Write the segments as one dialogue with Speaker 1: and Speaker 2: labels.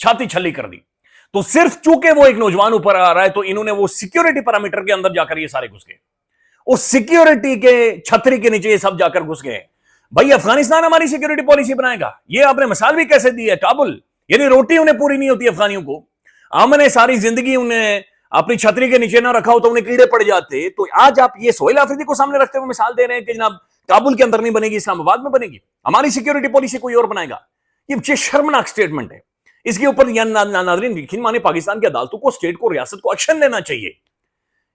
Speaker 1: چھاتی چھلی کر دی. تو صرف چونکہ وہ ایک نوجوان اوپر آ رہا ہے تو انہوں نے وہ سیکیورٹی پیرامیٹر کے اندر جا کر یہ سارے گھس گئے, اس سیکیورٹی کے چھتری کے نیچے یہ سب جا کر گھس گئے. بھائی افغانستان ہماری سیکیورٹی پالیسی بنائے گا, یہ آپ نے مثال بھی کیسے دی ہے, کابل, یعنی روٹی انہیں پوری نہیں ہوتی افغانیوں کو, ہم نے ساری زندگی انہیں اپنی چھتری کے نیچے نہ رکھا ہو تو انہیں کیڑے پڑ جاتے. تو آج آپ یہ سہیل آفریدی کو سامنے رکھتے ہوئے مثال دے رہے ہیں کہ جناب کابل کے اندر نہیں بنے گی, اسلام آباد میں بنے گی, ہماری سیکیورٹی پالیسی کوئی اور بنائے گا. یہ شرمناک سٹیٹمنٹ ہے. اس کے اوپر ناظرین یقین مانے پاکستان کی عدالتوں کو, اسٹیٹ کو, ریاست کو ایکشن لینا چاہیے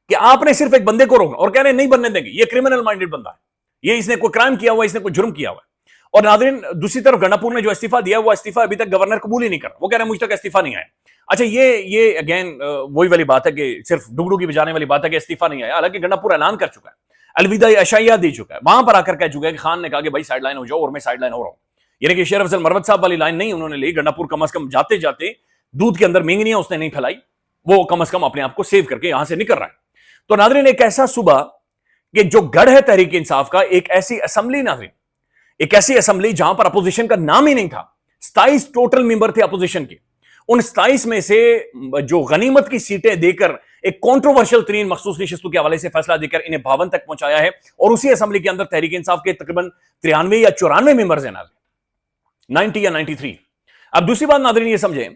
Speaker 1: کہ آپ نے صرف ایک بندے کو روکا اور کہہ رہے ہیں نہیں بننے دیں گے, یہ کرمنل مائنڈڈ بندہ ہے, یہ اس نے کوئی کرائم کیا ہوا ہے, اس نے کوئی جرم کیا ہوا ہے. اور ناظرین دوسری طرف گنڈاپور نے جو استعفیٰ دیا وہ استعفیٰ ابھی تک گورنر قبول ہی نہیں کر رہا, وہ کہہ رہے ہیں مجھ تک استعفیٰ نہیں آیا. اچھا یہ اگین وہی والی بات ہے کہ صرف ڈگڈو کی بجانے والی بات ہے کہ استعفیٰ نہیں آیا, حالانکہ گنڈاپور اعلان کر چکا ہے, الوداع عشائیہ دے چکا ہے, وہاں پر آ کر کہہ چکا ہے کہ خان نے کہا کہ بھائی سائڈ لائن ہو جاؤ اور میں سائڈ لائن ہو رہا ہوں. یعنی کہ شیر افضل مروت صاحب والی لائن نہیں انہوں نے لی, گنڈاپور کم از کم جاتے جاتے دودھ کے اندر مینگنیاں اس نے نہیں پھیلائی, وہ کم از کم اپنے آپ کو سیو کر کے یہاں سے نکل رہا ہے. تو ناظرین ایک ایسا صوبہ کہ جو گڑھ ہے تحریک انصاف کا, ایک ایسی اسمبلی, ناظرین ایک ایسی اسمبلی جہاں پر اپوزیشن کا نام ہی نہیں تھا, 27 ٹوٹل ممبر تھے اپوزیشن کے, ان 27 میں سے جو غنیمت کی سیٹیں دے کر ایک کانٹروورشل ترین مخصوص نشستوں کے حوالے سے فیصلہ دے کر انہیں 52 تک پہنچایا ہے, اور اسی اسمبلی کے اندر تحریک انصاف کے تقریباً 93 یا 94 ممبرز ہیں ناظرین, 90 یا 93. اب دوسری بات ناظرین یہ سمجھیں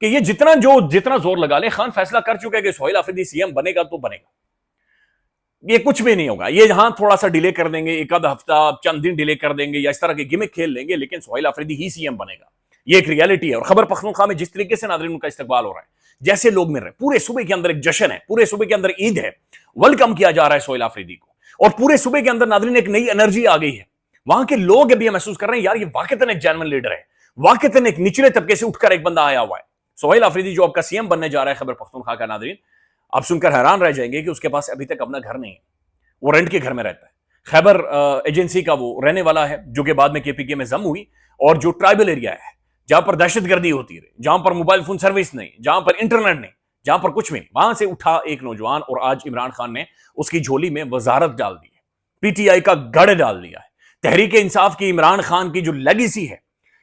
Speaker 1: کہ یہ جتنا زور لگا لے, خان فیصلہ کر چکا ہے کہ سہیل آفریدی سی ایم بنے گا تو بنے گا, یہ کچھ بھی نہیں ہوگا. یہ جہاں تھوڑا سا ڈیلے کر دیں گے, ایک آدھ ہفتہ چند دن ڈیلے کر دیں گے یا اس طرح کے گمک کھیل لیں گے, لیکن سہیل آفریدی ہی سی ایم بنے گا, یہ ایک ریالٹی ہے. اور خیبر پختونخوا میں جس طریقے سے ناظرین ان کا استقبال ہو رہا ہے, جیسے لوگ مل رہے ہیں, پورے صوبے کے اندر ایک جشن ہے, پورے صوبے کے اندر عید ہے, ویلکم کیا جا رہا ہے سہیل آفریدی کو, اور پورے صوبے کے اندر ناظرین ایک نئی انرجی آ گئی ہے. وہاں کے لوگ ابھی محسوس کر رہے ہیں یار یہ واقعتاً ایک جینوئن لیڈر ہے, واقعتاً ایک نچلے طبقے سے اٹھ کر ایک بندہ آیا ہوا ہے. سہیل آفریدی جو آپ کا سی ایم بننے جا رہا ہے خیبر پختونخوا کا, ناظرین آپ سن کر حیران رہ جائیں گے کہ اس کے پاس ابھی تک اپنا گھر نہیں ہے, وہ رینٹ کے گھر میں رہتا ہے. خیبر ایجنسی کا وہ رہنے والا ہے جو کہ بعد میں کے پی کے میں ضم ہوئی, اور جو ٹرائبل ایریا ہے جہاں پر دہشت گردی ہوتی ہے, جہاں پر موبائل فون سروس نہیں, جہاں پر انٹرنیٹ نہیں, جہاں پر کچھ بھی نہیں, وہاں سے اٹھا ایک نوجوان, اور آج عمران خان نے اس کی جھولی میں وزارت ڈال دی ہے, پی ٹی آئی کا گڑھ ڈال دیا ہے. تحریک انصاف کی عمران خان کی جو لیگیسی ہے,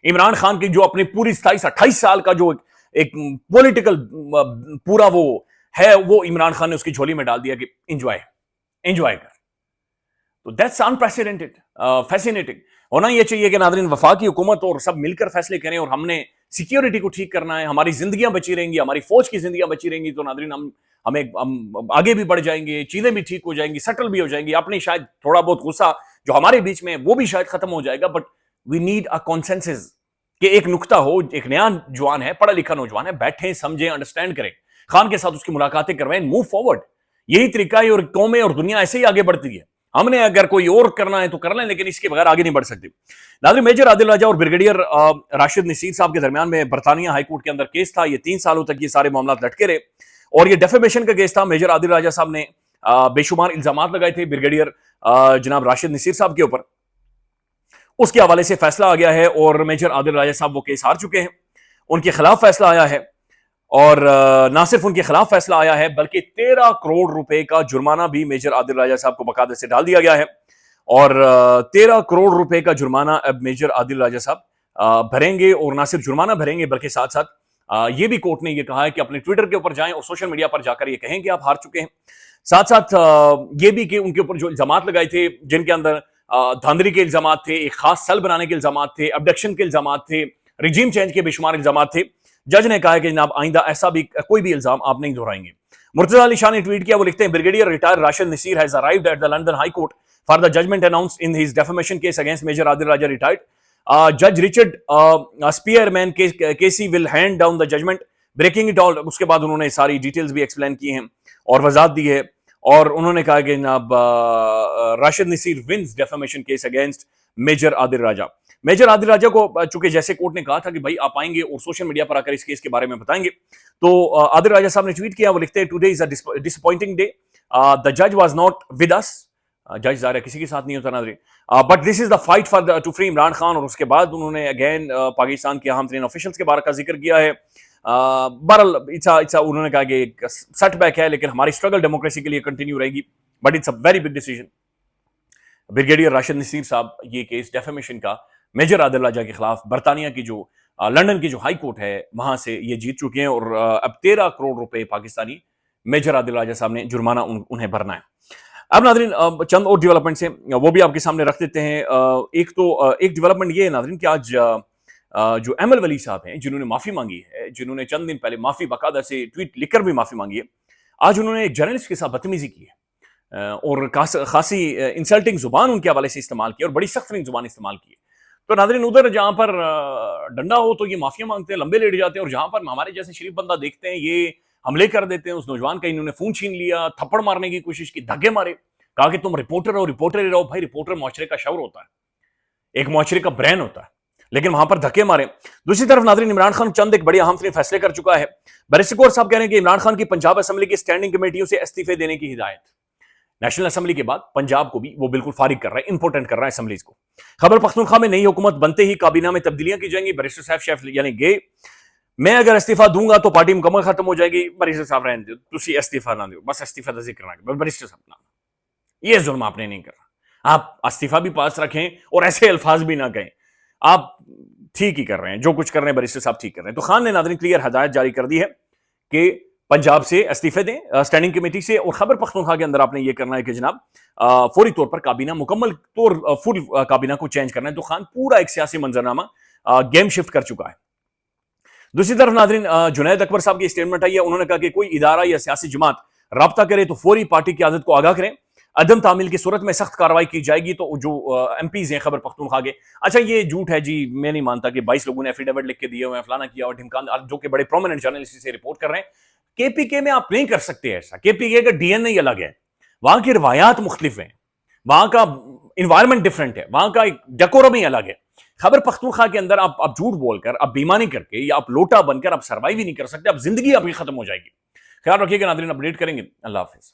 Speaker 1: عمران خان کی جو اپنی پوری 27-28 سال کا جو ایک پولیٹیکل پورا وہ ہے, وہ عمران خان نے اس کی جھولی میں ڈال دیا کہ انجوائے کر. تو دیٹس انپریسیڈنٹڈ, فیسینیٹنگ. ہونا یہ چاہیے کہ ناظرین وفاقی حکومت اور سب مل کر فیصلے کریں, اور ہم نے سیکیورٹی کو ٹھیک کرنا ہے, ہماری زندگیاں بچی رہیں گی, ہماری فوج کی زندگیاں بچی رہیں گی, تو ناظرین ہم آگے بھی بڑھ جائیں گے, چیزیں بھی ٹھیک ہو جائیں گی, سیٹل بھی ہو جائیں گی. اپنی شاید تھوڑا بہت غصہ جو ہمارے بیچ میں وہ بھی شاید ختم ہو جائے گا, but we need a consensus کہ ایک نقطہ ہو, ایک نیا جوان ہے, پڑھا لکھا نوجوان ہے, بیٹھیں سمجھیں انڈرسٹینڈ کریں, خان کے ساتھ اس کی ملاقاتیں کروائیں, موو فارورڈ. یہی طریقہ ہے, اور قومیں اور دنیا ایسے ہی آگے بڑھتی ہے. ہم نے اگر کوئی اور کرنا ہے تو کر لیں, لیکن اس کے بغیر آگے نہیں بڑھ سکتے. ناظرین میجر عادل راجہ اور بریگیڈیئر راشد نصیر صاحب کے درمیان میں برطانیہ ہائی کورٹ کے اندر کیس تھا. یہ 3 سالوں تک یہ سارے معاملات لٹکے رہے, اور یہ ڈیفیمیشن کا کیس تھا. میجر عادل راجہ صاحب نے بے شمار الزامات لگائے تھے بریگیڈیئر جناب راشد نصیر صاحب کے اوپر. اس کے حوالے سے فیصلہ آ گیا ہے, اور میجر عادل راجہ صاحب وہ کیس ہار چکے ہیں, ان کے خلاف فیصلہ آیا ہے. اور نہ صرف ان کے خلاف فیصلہ آیا ہے بلکہ 13 کروڑ روپے کا جرمانہ بھی میجر عادل راجہ صاحب کو باقاعدہ سے ڈال دیا گیا ہے. اور 13 کروڑ روپے کا جرمانہ اب میجر عادل راجہ صاحب بھریں گے, اور نہ صرف جرمانہ بھریں گے بلکہ ساتھ ساتھ یہ بھی کورٹ نے یہ کہا ہے کہ اپنے ٹویٹر کے اوپر جائیں اور سوشل میڈیا پر جا کر یہ کہیں کہ آپ ہار چکے ہیں. ساتھ ساتھ یہ بھی کہ ان کے اوپر جو الزامات لگائے تھے, جن کے اندر دھاندلی کے الزامات تھے, ایک خاص سیل بنانے کے الزامات تھے, ابڈکشن کے الزامات تھے, ریجیم چینج کے بے شمار الزامات تھے, جج نے کہا ہے کہ جناب آئندہ ایسا بھی کوئی بھی الزام آپ نہیں دہرائیں گے. مرتضی علی شاہ نے ٹویٹ کیا, وہ لکھتے ہیں brigadier retired Rashid Naseer has arrived at the London High Court for the judgment announced in his defamation case against Major Adil Raja retired. Judge Richard Spearman Casey will hand down the judgment breaking it all. اس کے بعد انہوں نے ساری details بھی explain کی ہیں اور وضاحت دی ہے, اور انہوں نے کہا کہ جناب Rashid Naseer wins defamation case against major Adil Raja. Major Adil Raja کو چونکہ جیسے کورٹ نے کہا تھا کہ بھائی آپ آئیں گے اور سوشل میڈیا پر آ کر اس کیس کے بارے میں بتائیں گے, تو عادل راجہ صاحب نے ٹویٹ کیا, وہ لکھتے ہیں today is a ڈسپوائنٹنگ day, the judge was not with us. جج ظاہر ہے کسی کے ساتھ نہیں ہوتا ناظرین, but this is the fight for to free Imran Khan. اور اس کے بعد انہوں نے اگین پاکستان کے اہم ترین آفیشلس کے بارے کا ذکر کیا ہے. بہرحال انہوں نے کہا کہ ایک سیٹ بیک ہے, لیکن ہماری اسٹرگل ڈیموکریسی کے لیے کنٹینیو رہے گی, but it's a very big decision. Brigadier Rashid Naseer صاحب یہ کیس ڈیفیمیشن کا میجر عادل راجہ کے خلاف برطانیہ کی جو لندن کی جو ہائی کورٹ ہے وہاں سے یہ جیت چکے ہیں، اور اب 13 کروڑ روپے پاکستانی میجر عادل راجہ صاحب نے جرمانہ انہیں بھرنا ہے۔ اب ناظرین چند اور ڈیولپمنٹس ہیں وہ بھی آپ کے سامنے رکھ دیتے ہیں۔ ایک ڈیولپمنٹ یہ ہے ناظرین کہ آج جو ایم ایل ولی صاحب ہیں جنہوں نے معافی مانگی ہے، جنہوں نے چند دن پہلے معافی باقاعدہ سے ٹویٹ لکھ کر بھی معافی مانگی ہے، آج انہوں نے ایک جرنلسٹ کے ساتھ بدتمیزی کی ہے اور خاصی انسلٹنگ زبان ان کے حوالے سے استعمال کی اور بڑی سخت ترین زبان استعمال کی ہے۔ تو ناظرین ادھر جہاں پر ڈنڈا ہو تو یہ معافیاں مانگتے ہیں، لمبے لیٹ جاتے ہیں، اور جہاں پر ہمارے جیسے شریف بندہ دیکھتے ہیں یہ حملے کر دیتے ہیں۔ اس نوجوان کا انہوں نے فون چھین لیا، تھپڑ مارنے کی کوشش کی، دھکے مارے، کہا کہ تم رپورٹر ہو، رپورٹر ہی رہو۔ بھائی رپورٹر معاشرے کا شعور ہوتا ہے، ایک معاشرے کا برین ہوتا ہے، لیکن وہاں پر دھکے مارے۔ دوسری طرف ناظرین عمران خان چند ایک بڑے اہم ترین فیصلے کر چکا ہے۔ بیرسٹر کور صاحب کہہ رہے ہیں کہ عمران خان کی پنجاب اسمبلی کی اسٹینڈنگ کمیٹیوں سے استعفے دینے کی ہدایت۔ نیشنل اسمبلی کے بعد پنجاب کو بھی وہ بالکل فارغ کر رہا ہے، امپورٹنٹ کر رہا ہے اسمبلیز کو۔ خیبر پختونخوا میں نئی حکومت بنتے ہی کابینہ میں تبدیلیاں کی جائیں گی، بیرسٹر صاحب شیف یعنی گے میں اگر استعفیٰ دوں گا تو پارٹی مکمل ختم ہو جائے گی۔ بیرسٹر صاحب رہنے دو، تسی استعفیٰ نہ دو، بس استعفیٰ کا ذکر نہ کرو، بیرسٹر صاحب نہ، یہ ظلم آپ نے نہیں کرنا، آپ استعفیٰ بھی پاس رکھیں اور ایسے الفاظ بھی نہ کہیں، آپ ٹھیک ہی کر رہے ہیں، جو کچھ کر رہے ہیں بیرسٹر صاحب ٹھیک کر رہے ہیں۔ تو خان نے ناظرین کلیئر ہدایت جاری کر دی ہے کہ پنجاب سے استعفے دیں اسٹینڈنگ کمیٹی سے، اور خیبر پختونخوا کے اندر آپ نے یہ کرنا ہے کہ جناب فوری طور پر کابینہ مکمل طور فل کابینہ کو چینج کرنا ہے۔ تو خان پورا ایک سیاسی منظرنامہ گیم شفٹ کر چکا ہے۔ دوسری طرف ناظرین جنید اکبر صاحب کی اسٹیٹمنٹ آئی ہے، انہوں نے کہا کہ کوئی ادارہ یا سیاسی جماعت رابطہ کرے تو فوری پارٹی کی قیادت کو آگاہ کریں، عدم تعمیل کی صورت میں سخت کارروائی کی جائے گی۔ تو جو ایم پیز ہیں خیبر پختونخوا کے، اچھا یہ جھوٹ ہے جی، میں نہیں مانتا کہ 22 لوگوں نے ایفیڈیوٹ لکھ کے دیے ہوئے ہیں، فلانا کیا اور ڈھمکان، جو کہ بڑے پرومیننٹ جرنلسٹ سے رپورٹ کر رہے ہیں۔ کے پی کے میں آپ نہیں کر سکتے ایسا، کے پی کے کا ڈی این اے الگ ہے، وہاں کی روایات مختلف ہیں، وہاں کا انوائرمنٹ ڈفرنٹ ہے، وہاں کا ایک ڈیکورم ہی الگ ہے۔ خیبر پختونخوا کے اندر آپ جھوٹ بول کر، آپ بےمانی کر کے، یا آپ لوٹا بن کر آپ سروائیو ہی نہیں کر سکتے، آپ زندگی آپ کی ختم ہو جائے گی۔ خیال رکھیے گا ناظرین، اپڈیٹ کریں گے، اللہ حافظ۔